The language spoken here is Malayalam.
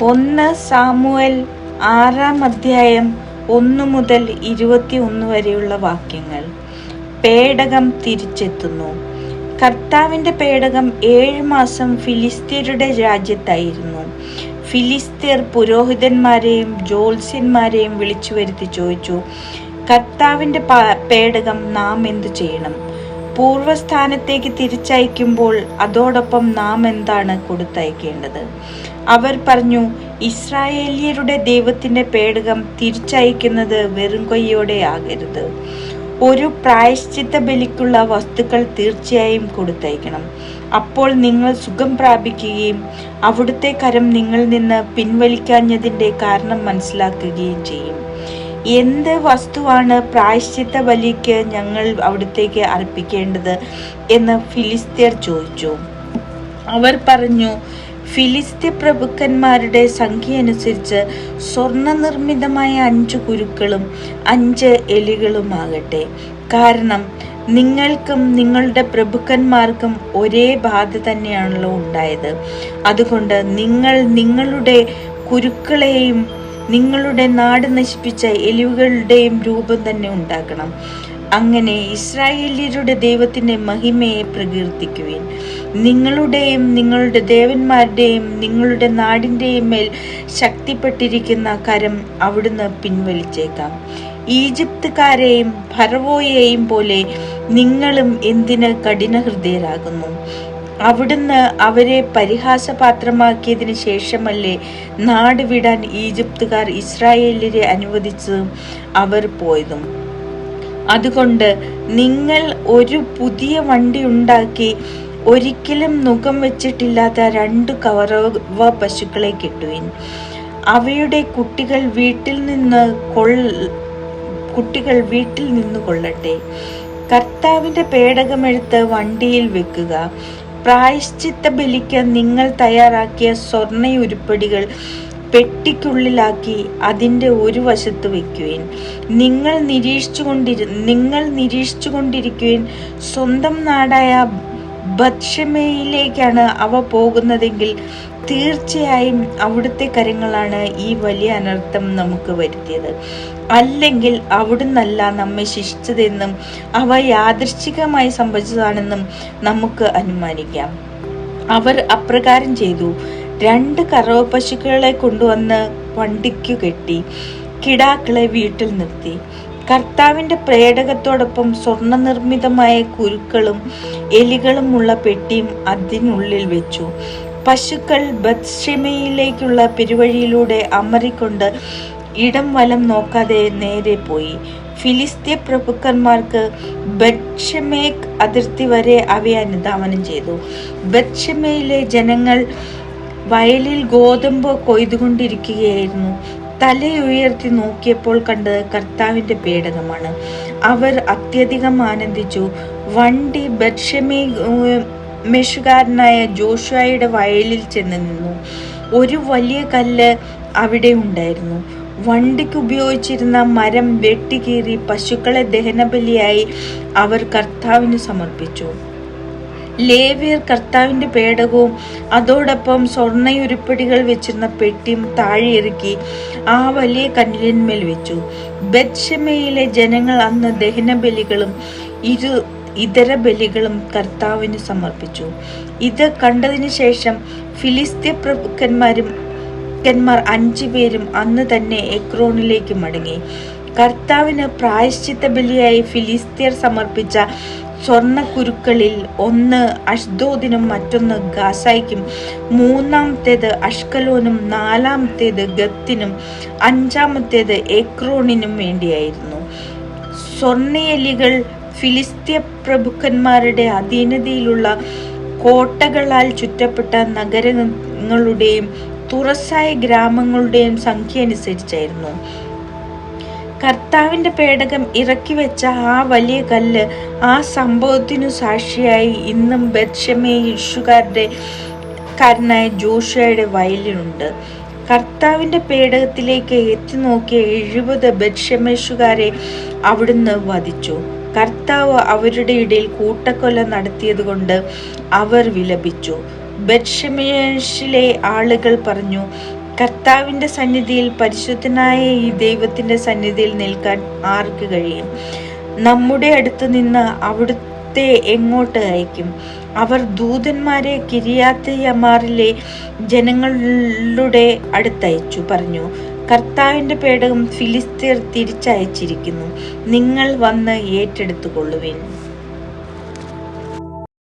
1 സാമുവേൽ 6-ാം അധ്യായം 1 മുതൽ 21 വരെയുള്ള വാക്യങ്ങൾ. പേടകം തിരിച്ചെത്തുന്നു. കർത്താവിന്റെ പേടകം 7 മാസം ഫിലിസ്ത്യരുടെ രാജ്യത്തായിരുന്നു. ഫിലിസ്ത്യർ പുരോഹിതന്മാരെയും ജ്യോത്സ്യന്മാരെയും വിളിച്ചു വരുത്തി ചോദിച്ചു, കർത്താവിന്റെ പേടകം നാം എന്തു ചെയ്യണം? പൂർവസ്ഥാനത്തേക്ക് തിരിച്ചയക്കുമ്പോൾ അതോടൊപ്പം നാം എന്താണ് കൊടുത്തയക്കേണ്ടത്? അവർ പറഞ്ഞു, ഇസ്രായേലിയരുടെ ദൈവത്തിന്റെ പേടകം തിരിച്ചയക്കുന്നത് വെറും കൈയോടെ ആകരുത്. ഒരു പ്രായശ്ചിത്ത ബലിക്കുള്ള വസ്തുക്കൾ തീർച്ചയായും കൊടുത്തയക്കണം. അപ്പോൾ നിങ്ങൾ സുഖം പ്രാപിക്കുകയും അവിടുത്തെ കരം നിങ്ങളിൽ നിന്ന് പിൻവലിക്കാഞ്ഞതിന്റെ കാരണം മനസ്സിലാക്കുകയും ചെയ്യും. എന്ത് വസ്തുവാണ് പ്രായശ്ചിത്ത ബലിക്ക് ഞങ്ങൾ അവിടത്തേക്ക് അർപ്പിക്കേണ്ടത് എന്ന് ഫിലിസ്ത്യർ ചോദിച്ചു. അവർ പറഞ്ഞു, ഫിലിസ്ത്യ പ്രഭുക്കന്മാരുടെ സംഖ്യ അനുസരിച്ച് സ്വർണ്ണ നിർമ്മിതമായ 5 കുരുക്കളും 5 എലികളുമാകട്ടെ. കാരണം നിങ്ങൾക്കും നിങ്ങളുടെ പ്രഭുക്കന്മാർക്കും ഒരേ ബാധ തന്നെയാണല്ലോ ഉണ്ടായത്. അതുകൊണ്ട് നിങ്ങൾ നിങ്ങളുടെ കുരുക്കളെയും നിങ്ങളുടെ നാട് നശിപ്പിച്ച എലികളുടെയും രൂപം തന്നെ ഉണ്ടാക്കണം. അങ്ങനെ ഇസ്രായേലിയരുടെ ദൈവത്തിന്റെ മഹിമയെ പ്രകീർത്തിക്കുവിൻ. നിങ്ങളുടെയും നിങ്ങളുടെ ദേവന്മാരുടെയും നിങ്ങളുടെ നാടിന്റെയും മേൽ ശക്തിപ്പെട്ടിരിക്കുന്ന കരം അവിടുന്ന് പിൻവലിച്ചേക്കാം. ഈജിപ്തുകാരെയും ഫറവോയെയും പോലെ നിങ്ങളും എന്തിന് കഠിനഹൃദയരാകുന്നു? അവിടുന്ന് അവരെ പരിഹാസപാത്രമാക്കിയതിന് ശേഷമല്ലേ നാട് വിടാൻ ഈജിപ്തുകാർ ഇസ്രായേലിയരെ അനുവദിച്ചതും അവർ പോയതും? അതുകൊണ്ട് നിങ്ങൾ ഒരു പുതിയ വണ്ടി ഉണ്ടാക്കി ഒരിക്കലും നുകം വെച്ചിട്ടില്ലാത്ത 2 കറവ പശുക്കളെ കെട്ടുവിൻ. അവയുടെ കുട്ടികൾ വീട്ടിൽ നിന്ന് കൊള്ളട്ടെ. കർത്താവിന്റെ പേടകമെടുത്ത് വണ്ടിയിൽ വെക്കുക. പ്രായശ്ചിത്ത ബലിക്ക് നിങ്ങൾ തയ്യാറാക്കിയ സ്വർണ്ണയുരുപ്പടികൾ പെട്ടിക്കുള്ളിലാക്കി അതിൻ്റെ ഒരു വശത്ത് വെക്കുവിൻ. നിങ്ങൾ നിരീക്ഷിച്ചുകൊണ്ടിരിക്കുവിൻ. സ്വന്തം നാടായ ബത്ശെമയിലേക്കാണ് അവ പോകുന്നതെങ്കിൽ തീർച്ചയായും അവിടുത്തെ കരങ്ങളാണ് ഈ വലിയ അനർത്ഥം നമുക്ക് വരുത്തിയത്. അല്ലെങ്കിൽ അവിടുന്നല്ല നമ്മെ ശിക്ഷിച്ചതെന്നും അവ യാദൃശ്ചികമായി സംഭവിച്ചതാണെന്നും നമുക്ക് അനുമാനിക്കാം. അവർ അപ്രകാരം ചെയ്തു. 2 കറവ പശുക്കളെ കൊണ്ടുവന്ന് വണ്ടിക്കു കെട്ടി കിടാക്കളെ വീട്ടിൽ നിർത്തി. കർത്താവിന്റെ പേടകത്തോടൊപ്പം സ്വർണ്ണ നിർമ്മിതമായ കുരുക്കളും എലികളുമുള്ള പെട്ടിയും അതിനുള്ളിൽ വെച്ചു. പശുക്കൾ ബത്ശെമയിലേക്കുള്ള പെരുവഴിയിലൂടെ അമറിക്കൊണ്ട് ഇടം വലം നോക്കാതെ നേരെ പോയി. ഫിലിസ്ത്യ പ്രഭുക്കന്മാർക്ക് ബത്ശെമേക്ക് അതിർത്തി വരെ അവയെ അനുധാവനം ചെയ്തു. ബത്ശെമയിലെ ജനങ്ങൾ വയലിൽ ഗോതമ്പ് കൊയ്തുകൊണ്ടിരിക്കുകയായിരുന്നു. തലയുയർത്തി നോക്കിയപ്പോൾ കണ്ടത് കർത്താവിന്റെ പേടകമാണ്. അവർ അത്യധികം ആനന്ദിച്ചു. വണ്ടി ബത്ശെമേശുകാരനായ ജോഷുവയുടെ വയലിൽ ചെന്ന് നിന്നു. ഒരു വലിയ കല്ല് അവിടെ ഉണ്ടായിരുന്നു. വണ്ടിക്ക് ഉപയോഗിച്ചിരുന്ന മരം വെട്ടിക്കീറി പശുക്കളെ ദഹനബലിയായി അവർ കർത്താവിന് സമർപ്പിച്ചു. ലേവ്യർ കർത്താവിന്റെ പേടകവും അതോടൊപ്പം സ്വർണ്ണയുരുപ്പടികൾ വെച്ചിരുന്ന പെട്ടിയും താഴെ ഇറക്കി ആ വലിയ കല്ലിന്മേൽ വെച്ചു. ബത്ശെമയിലെ ജനങ്ങൾ അന്ന് ദഹനബലികളും ഇതര ബലികളും കർത്താവിന് സമർപ്പിച്ചു. ഇത് കണ്ടതിന് ശേഷം ഫിലിസ്ത്യ പ്രഭുക്കന്മാർ 5 പേരും അന്ന് തന്നെ എക്രോണിലേക്ക് മടങ്ങി. കർത്താവിന് പ്രായശ്ചിത്ത ബലിയായി ഫിലിസ്ത്യർ സമർപ്പിച്ച സ്വർണ്ണ കുരുക്കളിൽ 1 അഷ്ദോദിനും മറ്റൊന്ന് ഗാസായ്ക്കും 3-ാമത്തേത് അഷ്കലോനും 4-ാമത്തേത് ഗത്തിനും 5-ാമത്തേത് എക്രോണിനും വേണ്ടിയായിരുന്നു. സ്വർണ്ണയെലികൾ ഫിലിസ്ത്യ പ്രഭുക്കന്മാരുടെ അധീനതയിലുള്ള കോട്ടകളാൽ ചുറ്റപ്പെട്ട നഗരങ്ങളുടെയും തുറസായ ഗ്രാമങ്ങളുടെയും സംഖ്യ അനുസരിച്ചായിരുന്നു. കർത്താവിന്റെ പേടകം ഇറക്കി വെച്ച ആ വലിയ കല്ല് ആ സംഭവത്തിനു സാക്ഷിയായി ഇന്നും ബത്ശെമേശുകാരനായ ജോഷുവയുടെ വയലിലുണ്ട്. കർത്താവിന്റെ പേടകത്തിലേക്ക് എത്തി നോക്കിയ 70 ബത്ശെമേശുകാരെ അവിടുന്ന് വധിച്ചു. കർത്താവ് അവരുടെ ഇടയിൽ കൂട്ടക്കൊല നടത്തിയത് കൊണ്ട് അവർ വിലപിച്ചു. ബത്ശെമേശിലെ ആളുകൾ പറഞ്ഞു, കർത്താവിൻ്റെ സന്നിധിയിൽ, പരിശുദ്ധനായ ഈ ദൈവത്തിൻ്റെ സന്നിധിയിൽ നിൽക്കാൻ ആർക്ക് കഴിയും? നമ്മുടെ അടുത്ത് നിന്ന് അവിടുത്തെ എങ്ങോട്ട് അയക്കും? അവർ ദൂതന്മാരെ കിരിയാത്തയമാറിലെ ജനങ്ങളുടെ അടുത്തയച്ചു പറഞ്ഞു, കർത്താവിൻ്റെ പേടകം ഫിലിസ്തീർ തിരിച്ചയച്ചിരിക്കുന്നു, നിങ്ങൾ വന്ന് ഏറ്റെടുത്തുകൊള്ളുവിൻ.